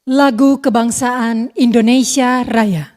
Lagu Kebangsaan Indonesia Raya.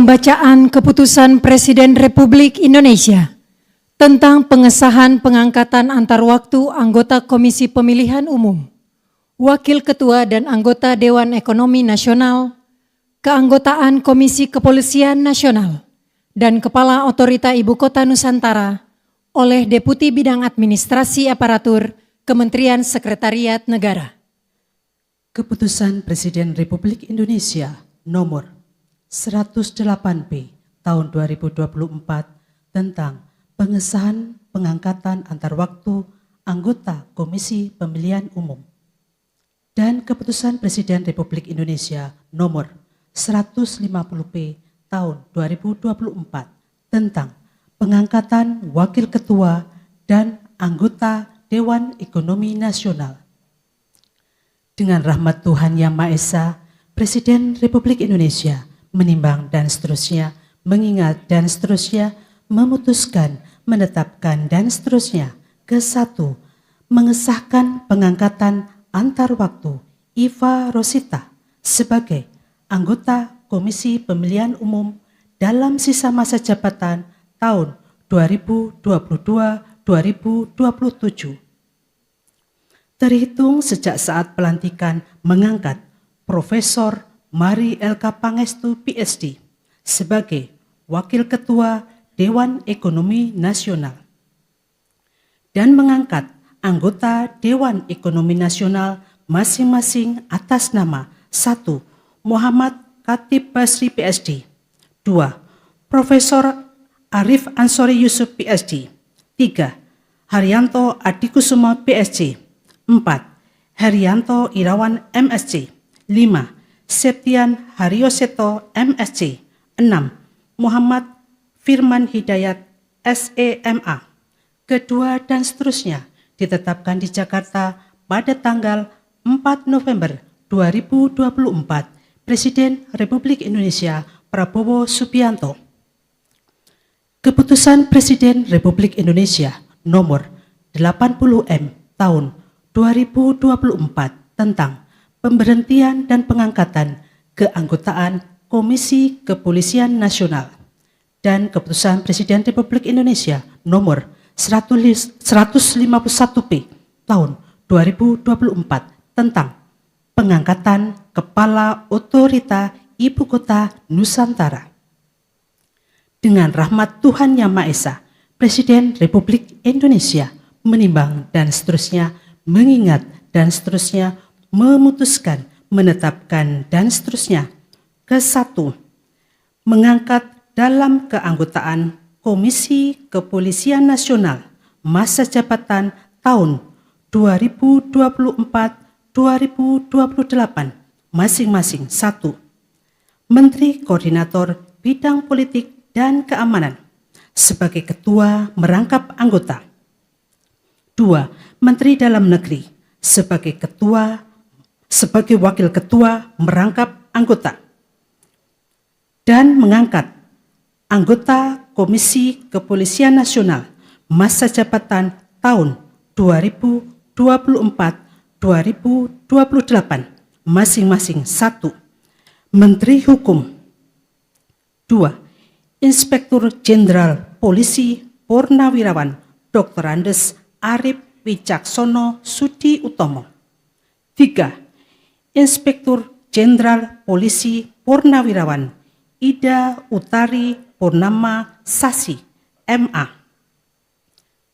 Pembacaan Keputusan Presiden Republik Indonesia tentang pengesahan pengangkatan antar waktu anggota Komisi Pemilihan Umum, Wakil Ketua dan anggota Dewan Ekonomi Nasional, keanggotaan Komisi Kepolisian Nasional, dan Kepala Otorita Ibu Kota Nusantara oleh Deputi Bidang Administrasi Aparatur Kementerian Sekretariat Negara. Keputusan Presiden Republik Indonesia nomor 108P tahun 2024 tentang pengesahan pengangkatan antar waktu anggota Komisi Pemilihan Umum dan Keputusan Presiden Republik Indonesia nomor 150P tahun 2024 tentang pengangkatan Wakil Ketua dan anggota Dewan Ekonomi Nasional. Dengan rahmat Tuhan Yang Maha Esa, Presiden Republik Indonesia menimbang dan seterusnya, mengingat dan seterusnya, memutuskan, menetapkan dan seterusnya. Ke-1, mengesahkan pengangkatan antar waktu Iva Rosita sebagai anggota Komisi Pemilihan Umum dalam sisa masa jabatan tahun 2022-2027. Terhitung sejak saat pelantikan mengangkat Profesor Mari LK Pangestu PhD sebagai Wakil Ketua Dewan Ekonomi Nasional dan mengangkat anggota Dewan Ekonomi Nasional masing-masing atas nama 1. Muhammad Khatib Basri PhD, 2. Profesor Arif Ansori Yusuf PhD, 3. Haryanto Adikusumo PhD, 4. Herianto Irawan MSc, 5. Septian Haryoseto MSc, 6. Muhammad Firman Hidayat SEMA. Kedua dan seterusnya ditetapkan di Jakarta pada tanggal 4 November 2024. Presiden Republik Indonesia Prabowo Subianto. Keputusan Presiden Republik Indonesia nomor 80M tahun 2024 tentang pemberhentian dan pengangkatan keanggotaan Komisi Kepolisian Nasional dan Keputusan Presiden Republik Indonesia nomor 151P tahun 2024 tentang pengangkatan Kepala Otorita Ibu Kota Nusantara. Dengan rahmat Tuhan Yang Maha Esa, Presiden Republik Indonesia menimbang dan seterusnya, mengingat dan seterusnya, memutuskan, menetapkan dan seterusnya. Ke-1, mengangkat dalam keanggotaan Komisi Kepolisian Nasional masa jabatan tahun 2024-2027 2028 masing-masing 1. Menteri Koordinator Bidang Politik dan Keamanan sebagai ketua merangkap anggota. 2. Menteri Dalam Negeri sebagai wakil ketua merangkap anggota dan mengangkat anggota Komisi Kepolisian Nasional masa jabatan tahun 2024-2028 masing-masing 1. Menteri Hukum. 2. Inspektur Jenderal Polisi Purnawirawan Dr. Andes Arif Wicaksono Sudi Utomo. 3. Inspektur Jenderal Polisi Purnawirawan Ida Utari Purnama Sasi, MA.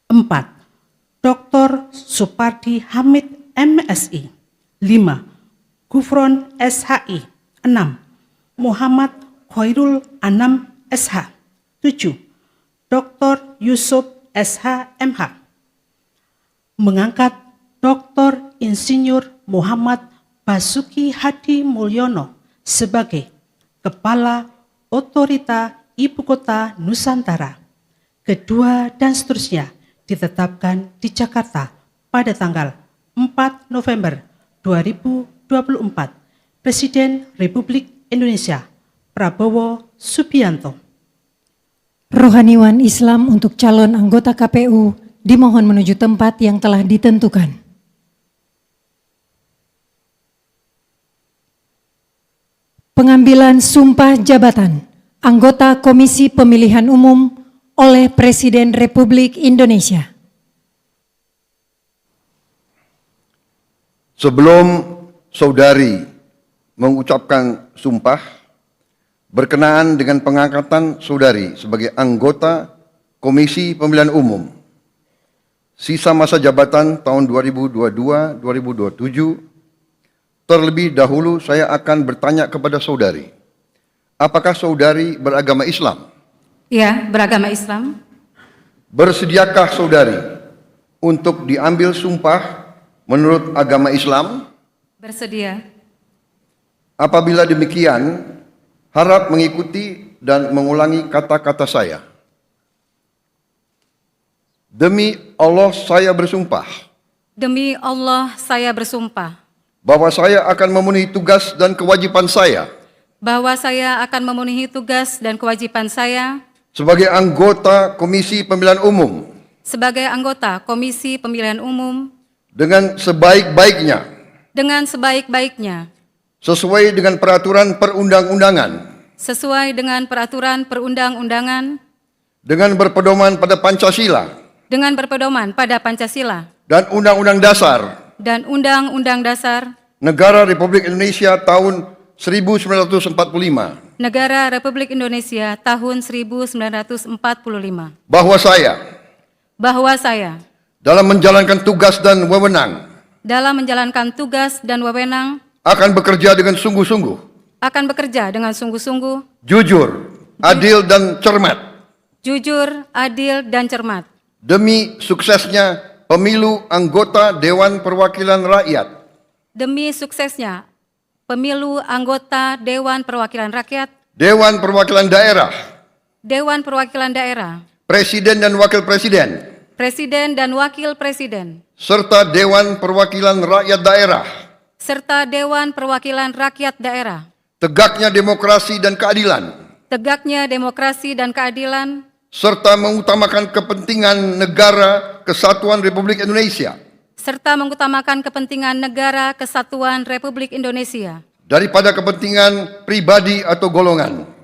4. Dr. Supardi Hamid, MSI. 5. Gufron SHI. 6. Muhammad Khairul Anam SH. 7. Dr. Yusuf SH, MH. Mengangkat Dr. Insinyur Muhammad Basuki Hadi Mulyono sebagai Kepala Otorita Ibu Kota Nusantara. Kedua dan seterusnya ditetapkan di Jakarta pada tanggal 4 November 2024. Presiden Republik Indonesia Prabowo Subianto. Rohaniwan Islam untuk calon anggota KPU dimohon menuju tempat yang telah ditentukan. Pengambilan sumpah jabatan anggota Komisi Pemilihan Umum oleh Presiden Republik Indonesia. Sebelum saudari mengucapkan sumpah berkenaan dengan pengangkatan saudari sebagai anggota Komisi Pemilihan Umum, sisa masa jabatan tahun 2022-2027, terlebih dahulu saya akan bertanya kepada saudari, apakah saudari beragama Islam? Ya, beragama Islam. Bersediakah saudari untuk diambil sumpah menurut agama Islam? Bersedia. Apabila demikian, harap mengikuti dan mengulangi kata-kata saya. Demi Allah saya bersumpah Demi Allah saya bersumpah bahwa saya akan memenuhi tugas dan kewajiban saya bahwa saya akan memenuhi tugas dan kewajiban saya sebagai anggota Komisi Pemilihan Umum sebagai anggota Komisi Pemilihan Umum dengan sebaik-baiknya, sesuai dengan peraturan perundang-undangan, dengan berpedoman pada Pancasila dan Undang-Undang Dasar Negara Republik Indonesia tahun 1945, bahwa saya dalam menjalankan tugas dan wewenang akan bekerja dengan sungguh-sungguh, jujur, adil dan cermat demi suksesnya pemilu anggota Dewan Perwakilan Rakyat, Dewan Perwakilan Daerah, Presiden dan Wakil Presiden, serta Dewan Perwakilan Rakyat Daerah, tegaknya demokrasi dan keadilan, serta mengutamakan kepentingan negara kesatuan Republik Indonesia daripada kepentingan pribadi atau golongan.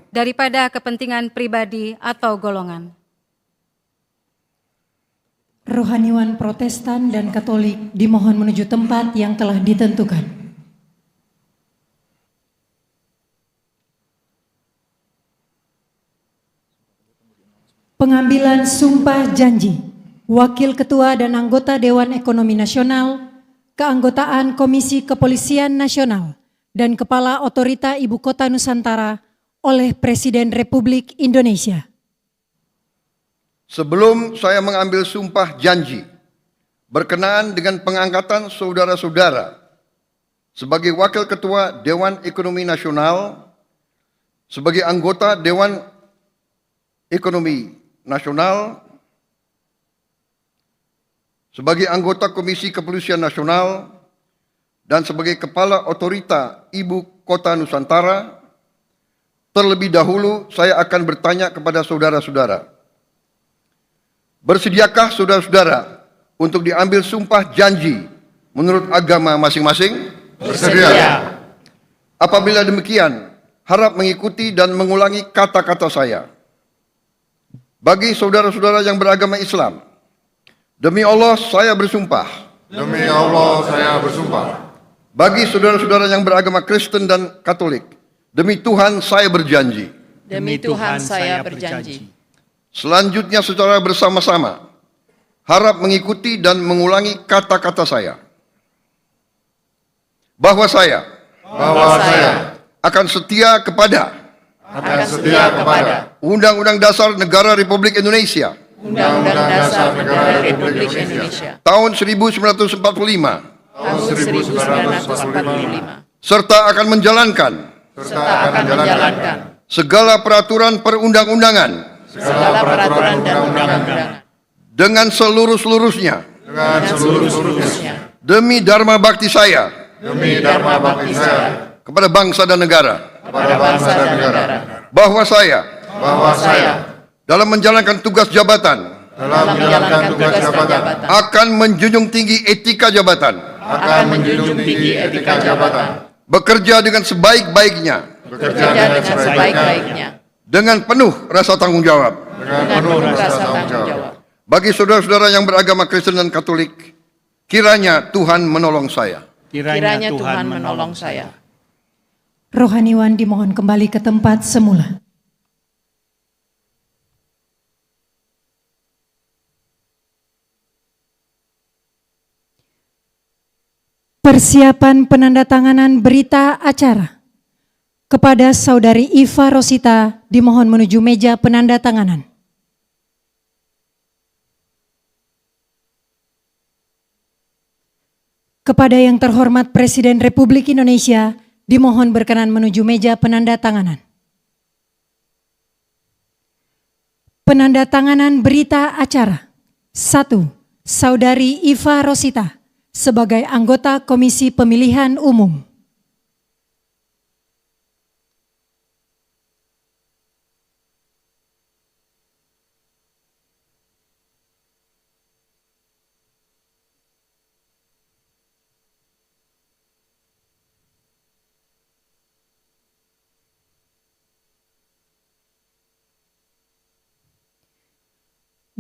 Rohaniwan Protestan dan Katolik dimohon menuju tempat yang telah ditentukan. Pengambilan sumpah janji Wakil Ketua dan anggota Dewan Ekonomi Nasional, keanggotaan Komisi Kepolisian Nasional, dan Kepala Otorita Ibu Kota Nusantara oleh Presiden Republik Indonesia. Sebelum saya mengambil sumpah janji berkenaan dengan pengangkatan saudara-saudara sebagai Wakil Ketua Dewan Ekonomi Nasional, sebagai anggota Dewan Ekonomi Nasional, sebagai anggota Komisi Kepolisian Nasional, dan sebagai Kepala Otorita Ibu Kota Nusantara. Terlebih dahulu saya akan bertanya kepada saudara-saudara. Bersediakah saudara-saudara untuk diambil sumpah janji menurut agama masing-masing? Bersedia. Apabila demikian, harap mengikuti dan mengulangi kata-kata saya. Bagi saudara-saudara yang beragama Islam, demi Allah saya bersumpah. Demi Allah saya bersumpah. Bagi saudara-saudara yang beragama Kristen dan Katolik, demi Tuhan saya berjanji. Demi Tuhan saya berjanji. Selanjutnya secara bersama-sama, harap mengikuti dan mengulangi kata-kata saya. Bahwa saya akan setia kepada Undang-Undang Dasar Negara Republik Indonesia Undang-Undang Dasar Negara Republik Indonesia tahun 1945, tahun 1945, serta akan menjalankan segala peraturan perundang-undangan segala peraturan dan undang-undangan dengan seluruh-seluruhnya demi dharma bakti saya kepada bangsa dan negara. Bahwa saya dalam menjalankan tugas jabatan akan menjunjung tinggi etika jabatan, bekerja dengan sebaik-baiknya dengan penuh rasa tanggung jawab. Bagi saudara-saudara yang beragama Kristen dan Katolik, kiranya Tuhan menolong saya. Kiranya Tuhan menolong saya. Rohaniwan dimohon kembali ke tempat semula. Persiapan penandatanganan berita acara kepada Saudari Iva Rosita dimohon menuju meja penandatanganan. Kepada yang terhormat Presiden Republik Indonesia dimohon berkenan menuju meja penandatanganan. Penandatanganan berita acara. 1. Saudari Iva Rosita sebagai anggota Komisi Pemilihan Umum.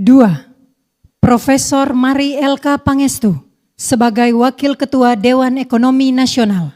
Dua, Profesor Mari Elka Pangestu sebagai Wakil Ketua Dewan Ekonomi Nasional.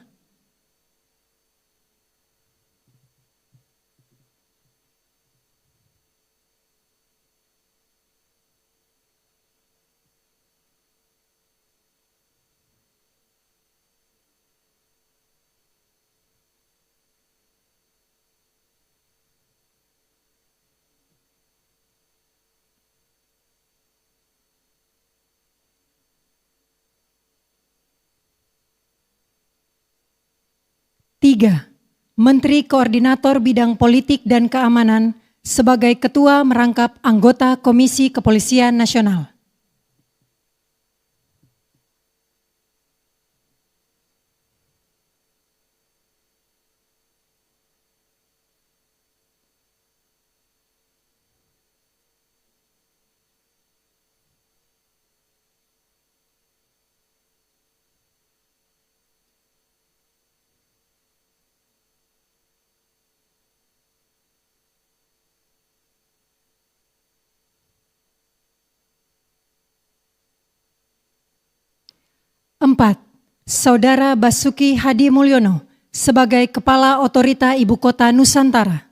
Tiga, Menteri Koordinator Bidang Politik dan Keamanan sebagai Ketua merangkap anggota Komisi Kepolisian Nasional. Empat, Saudara Basuki Hadi Mulyono sebagai Kepala Otorita Ibu Kota Nusantara.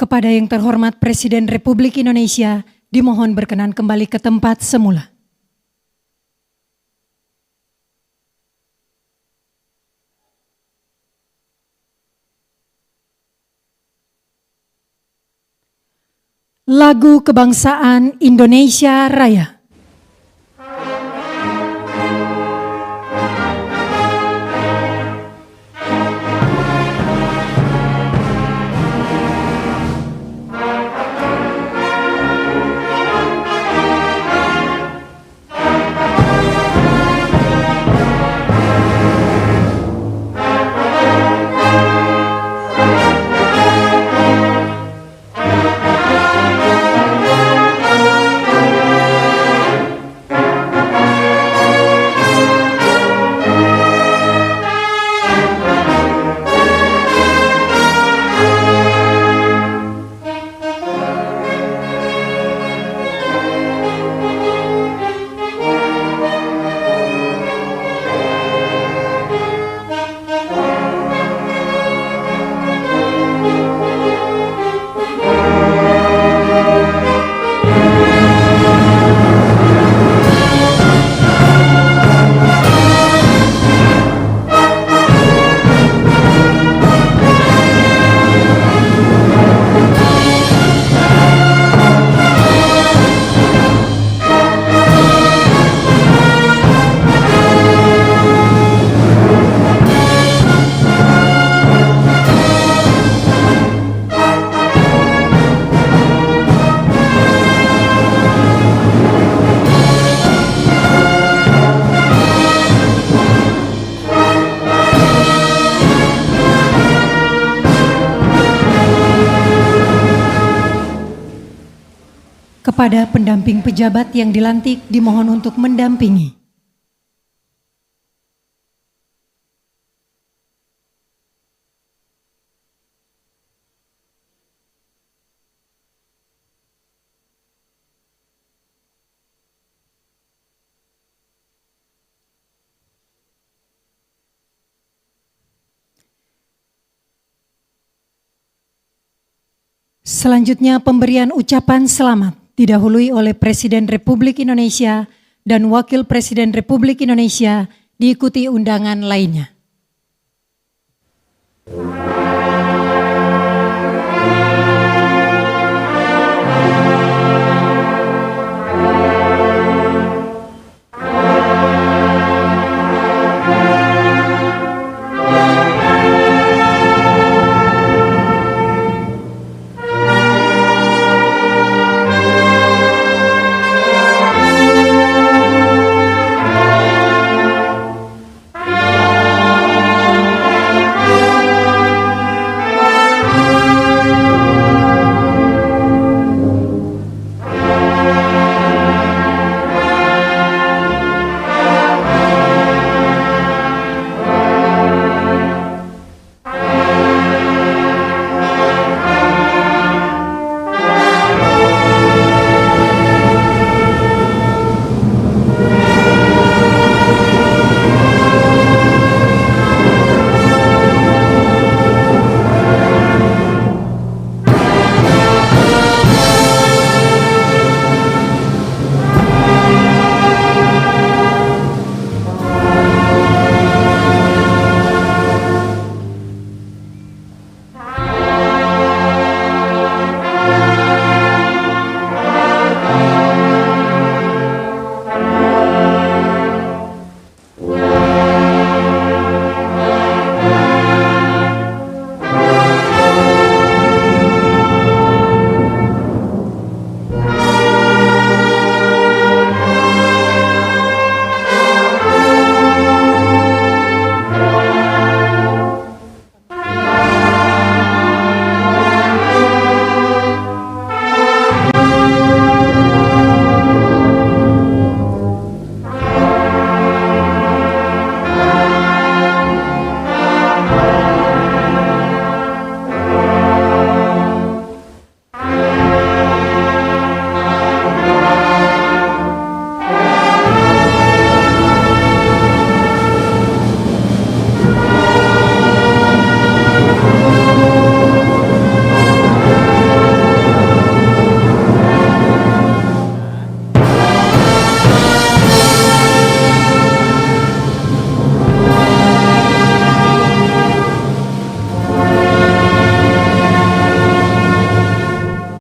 Kepada yang terhormat Presiden Republik Indonesia, dimohon berkenan kembali ke tempat semula. Lagu Kebangsaan Indonesia Raya. Kepada pendamping pejabat yang dilantik dimohon untuk mendampingi. Selanjutnya pemberian ucapan selamat didahului oleh Presiden Republik Indonesia dan Wakil Presiden Republik Indonesia diikuti undangan lainnya.